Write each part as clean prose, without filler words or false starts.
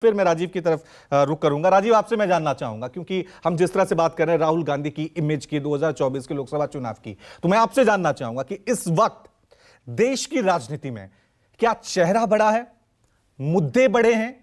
फिर मैं राजीव की तरफ रुक करूंगा। राजीव, आपसे मैं जानना चाहूंगा, क्योंकि हम जिस तरह से बात कर रहे हैं राहुल गांधी की इमेज की 2024 के लोकसभा चुनाव की, तो मैं आपसे जानना चाहूंगा कि इस वक्त देश की राजनीति में क्या चेहरा बड़ा है, मुद्दे बड़े हैं,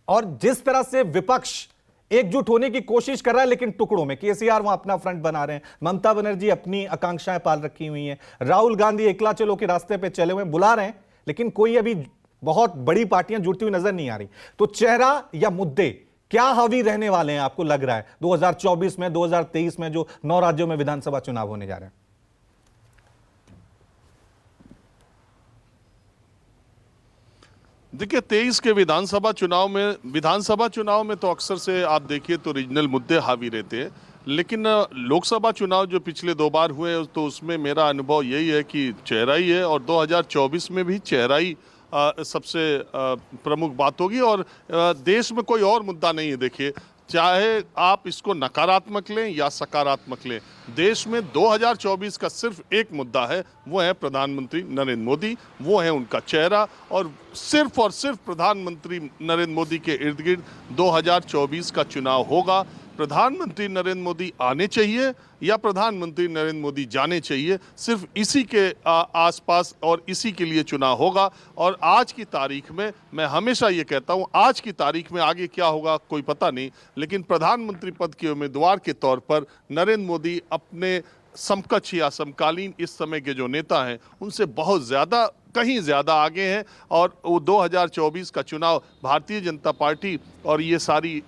और जिस तरह से विपक्ष एकजुट होने की कोशिश कर रहा है लेकिन टुकड़ों में, केसीआर वहां अपना फ्रंट बना रहे हैं, ममता बनर्जी अपनी आकांक्षाएं पाल रखी हुई हैं, राहुल गांधी एकला चलो के रास्ते पे चले हुए बुला रहे हैं, लेकिन कोई अभी बहुत बड़ी पार्टियां जुड़ती हुई नजर नहीं आ रही। तो चेहरा या मुद्दे क्या हावी रहने वाले हैं, आपको लग रहा है 2024 में, 2023 में जो 9 राज्यों में विधानसभा चुनाव होने जा रहे हैं? देखिए, 23 के विधानसभा चुनाव में तो अक्सर से आप देखिए तो रीजनल मुद्दे हावी रहते हैं, लेकिन लोकसभा चुनाव जो पिछले 2 बार हुए तो उसमें मेरा अनुभव यही है कि चेहरा ही है, और 2024 में भी चेहरा ही सबसे प्रमुख बात होगी। और देश में कोई और मुद्दा नहीं है। देखिए, चाहे आप इसको नकारात्मक लें या सकारात्मक लें, देश में 2024 का सिर्फ एक मुद्दा है, वो है प्रधानमंत्री नरेंद्र मोदी, वो है उनका चेहरा। और सिर्फ प्रधानमंत्री नरेंद्र मोदी के इर्द गिर्द 2024 का चुनाव होगा। प्रधानमंत्री नरेंद्र मोदी आने चाहिए या प्रधानमंत्री नरेंद्र मोदी जाने चाहिए, सिर्फ इसी के आसपास और इसी के लिए चुनाव होगा। और आज की तारीख में मैं हमेशा ये कहता हूँ, आज की तारीख में आगे क्या होगा कोई पता नहीं, लेकिन प्रधानमंत्री पद के उम्मीदवार के तौर पर नरेंद्र मोदी अपने समकक्ष या समकालीन इस समय के जो नेता हैं उनसे बहुत ज़्यादा, कहीं ज़्यादा आगे हैं। और वो 2024 का चुनाव भारतीय जनता पार्टी और ये सारी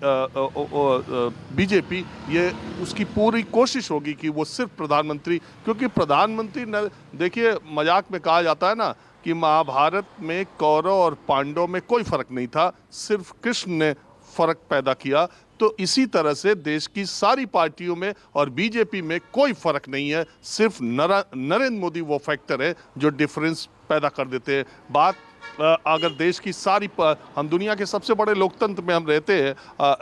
बीजेपी, ये उसकी पूरी कोशिश होगी कि वो सिर्फ प्रधानमंत्री, क्योंकि प्रधानमंत्री देखिए, मजाक में कहा जाता है ना कि महाभारत में कौरव और पांडव में कोई फर्क नहीं था, सिर्फ कृष्ण ने फर्क पैदा किया। तो इसी तरह से देश की सारी पार्टियों में और बीजेपी में कोई फर्क नहीं है, सिर्फ नरेंद्र मोदी वो फैक्टर है जो डिफरेंस पैदा कर देते हैं। बात अगर देश की सारी, हम दुनिया के सबसे बड़े लोकतंत्र में हम रहते हैं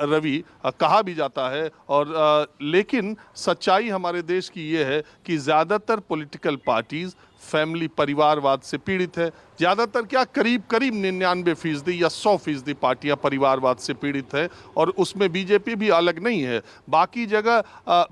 रवि, कहा भी जाता है, और लेकिन सच्चाई हमारे देश की ये है कि ज़्यादातर पॉलिटिकल पार्टीज़ फैमिली परिवारवाद से पीड़ित है। ज़्यादातर क्या, करीब 99% या 100% पार्टियां परिवारवाद से पीड़ित है, और उसमें बीजेपी भी अलग नहीं है। बाकी जगह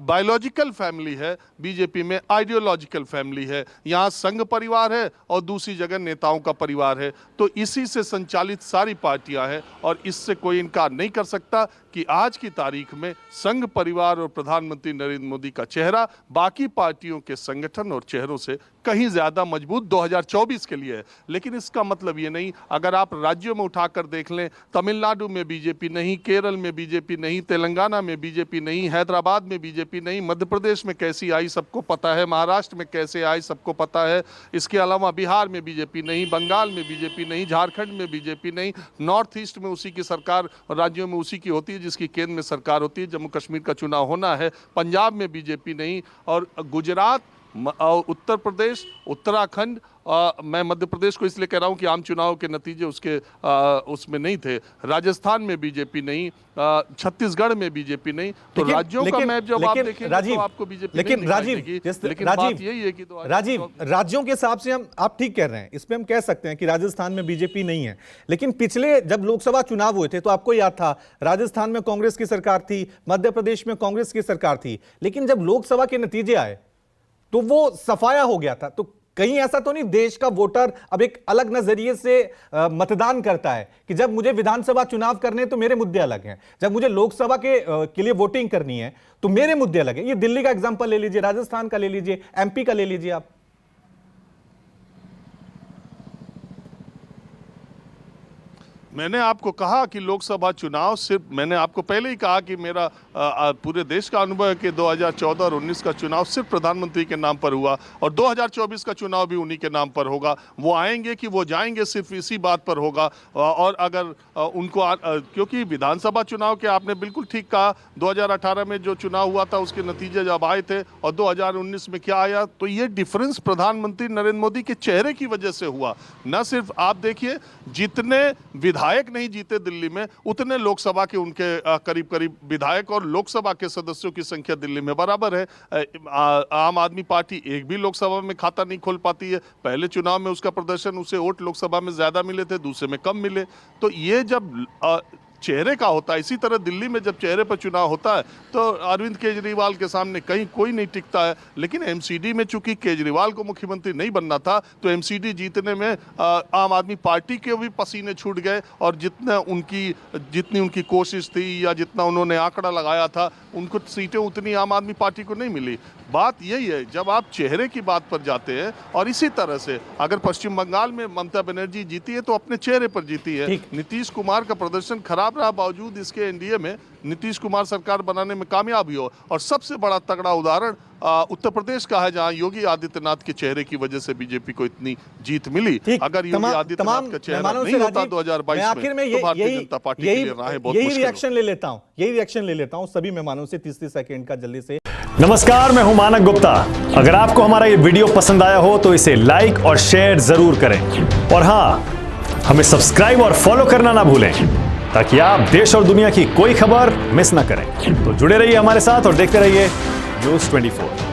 बायोलॉजिकल फैमिली है, बीजेपी में आइडियोलॉजिकल फैमिली है। यहाँ संघ परिवार है और दूसरी जगह नेताओं का परिवार है। तो इसी से संचालित सारी पार्टियां हैं, और इससे कोई इनकार नहीं कर सकता कि आज की तारीख में संघ परिवार और प्रधानमंत्री नरेंद्र मोदी का चेहरा बाकी पार्टियों के संगठन और चेहरों से कहीं ज़्यादा मजबूत 2024 के लिए है। लेकिन इसका मतलब ये नहीं, अगर आप राज्यों में उठाकर देख लें, तमिलनाडु में बीजेपी नहीं, केरल में बीजेपी नहीं, तेलंगाना में बीजेपी नहीं, हैदराबाद में बीजेपी नहीं, मध्य प्रदेश में कैसी आई सबको पता है, महाराष्ट्र में कैसे आई सबको पता है। इसके अलावा बिहार में बीजेपी नहीं, बंगाल में बीजेपी नहीं, झारखंड में बीजेपी नहीं, नॉर्थ ईस्ट में उसी की सरकार और राज्यों में उसी की होती है जिसकी केंद्र में सरकार होती है। जम्मू कश्मीर का चुनाव होना है, पंजाब में बीजेपी नहीं, और गुजरात, उत्तर प्रदेश, उत्तराखंड, मैं मध्य प्रदेश को इसलिए कह रहा हूं कि आम चुनाव के नतीजे उसमें नहीं थे, राजस्थान में बीजेपी नहीं, छत्तीसगढ़ में बीजेपी नहीं। तो राज्यों का मैप जब आप देखेंगे तो आपको बीजेपी लेकिन राजीव, लेकिन बात यही है कि राजीव, राज्यों के हिसाब से आप ठीक कह रहे हैं, इस पे हम कह सकते हैं कि राजस्थान में बीजेपी नहीं है। लेकिन पिछले जब लोकसभा चुनाव हुए थे तो आपको याद था, राजस्थान में कांग्रेस की सरकार थी, मध्य प्रदेश में कांग्रेस की सरकार थी, लेकिन जब लोकसभा के नतीजे आए तो वो सफाया हो गया था। तो कहीं ऐसा तो नहीं देश का वोटर अब एक अलग नजरिए से मतदान करता है कि जब मुझे विधानसभा चुनाव करने तो मेरे मुद्दे अलग हैं, जब मुझे लोकसभा के लिए वोटिंग करनी है तो मेरे मुद्दे अलग हैं। ये दिल्ली का एग्जांपल ले लीजिए, राजस्थान का ले लीजिए, एमपी का ले लीजिए आप। मैंने आपको कहा कि लोकसभा चुनाव सिर्फ, मैंने आपको पहले ही कहा कि मेरा पूरे देश का अनुभव है कि 2014 और 19 का चुनाव सिर्फ प्रधानमंत्री के नाम पर हुआ, और 2024 का चुनाव भी उन्हीं के नाम पर होगा। वो आएंगे कि वो जाएंगे सिर्फ इसी बात पर होगा। और अगर उनको क्योंकि विधानसभा चुनाव के, आपने बिल्कुल ठीक कहा, 2018 में जो चुनाव हुआ था उसके नतीजे जब आए थे और 2019 में क्या आया, तो ये डिफरेंस प्रधानमंत्री नरेंद्र मोदी के चेहरे की वजह से हुआ। न सिर्फ आप देखिए, जितने विधायक नहीं जीते दिल्ली में, उतने लोकसभा के उनके करीब करीब विधायक और लोकसभा के सदस्यों की संख्या दिल्ली में बराबर है। आम आदमी पार्टी एक भी लोकसभा में खाता नहीं खोल पाती है। पहले चुनाव में उसका प्रदर्शन, उसे वोट लोकसभा में ज्यादा मिले थे, दूसरे में कम मिले। तो ये जब चेहरे का होता है। इसी तरह दिल्ली में जब चेहरे पर चुनाव होता है तो अरविंद केजरीवाल के सामने कहीं कोई नहीं टिकता है, लेकिन एमसीडी में चूंकि केजरीवाल को मुख्यमंत्री नहीं बनना था तो एमसीडी जीतने में आम आदमी पार्टी के भी पसीने छूट गए, और जितनी उनकी कोशिश थी या जितना उन्होंने आंकड़ा लगाया था उनको सीटें उतनी आम आदमी पार्टी को नहीं मिली। बात यही है, जब आप चेहरे की बात पर जाते हैं, और इसी तरह से अगर पश्चिम बंगाल में ममता बनर्जी जीती है तो अपने चेहरे पर जीती है। नीतीश कुमार का प्रदर्शन खराब रहा, बावजूद इसके एनडीए में नीतीश कुमार सरकार बनाने में कामयाबी हो। और सबसे बड़ा तगड़ा उदाहरण उत्तर प्रदेश का है, जहां योगी आदित्यनाथ के चेहरे की वजह से बीजेपी को इतनी जीत मिली। अगर योगी आदित्यनाथ का चेहरा नहीं होता 2022 में तो भारतीय जनता पार्टी के लिए राहें बहुत मुश्किल यही रिएक्शन ले लेता हूं सभी मेहमानों से 30 सेकंड का जल्दी से। नमस्कार, मैं हूं मानक गुप्ता। अगर आपको हमारा ये वीडियो पसंद आया हो तो इसे लाइक और शेयर जरूर करें, और हां, हमें सब्सक्राइब और फॉलो करना ना भूलें ताकि आप देश और दुनिया की कोई खबर मिस ना करें। तो जुड़े रहिए हमारे साथ और देखते रहिए न्यूज़ 24।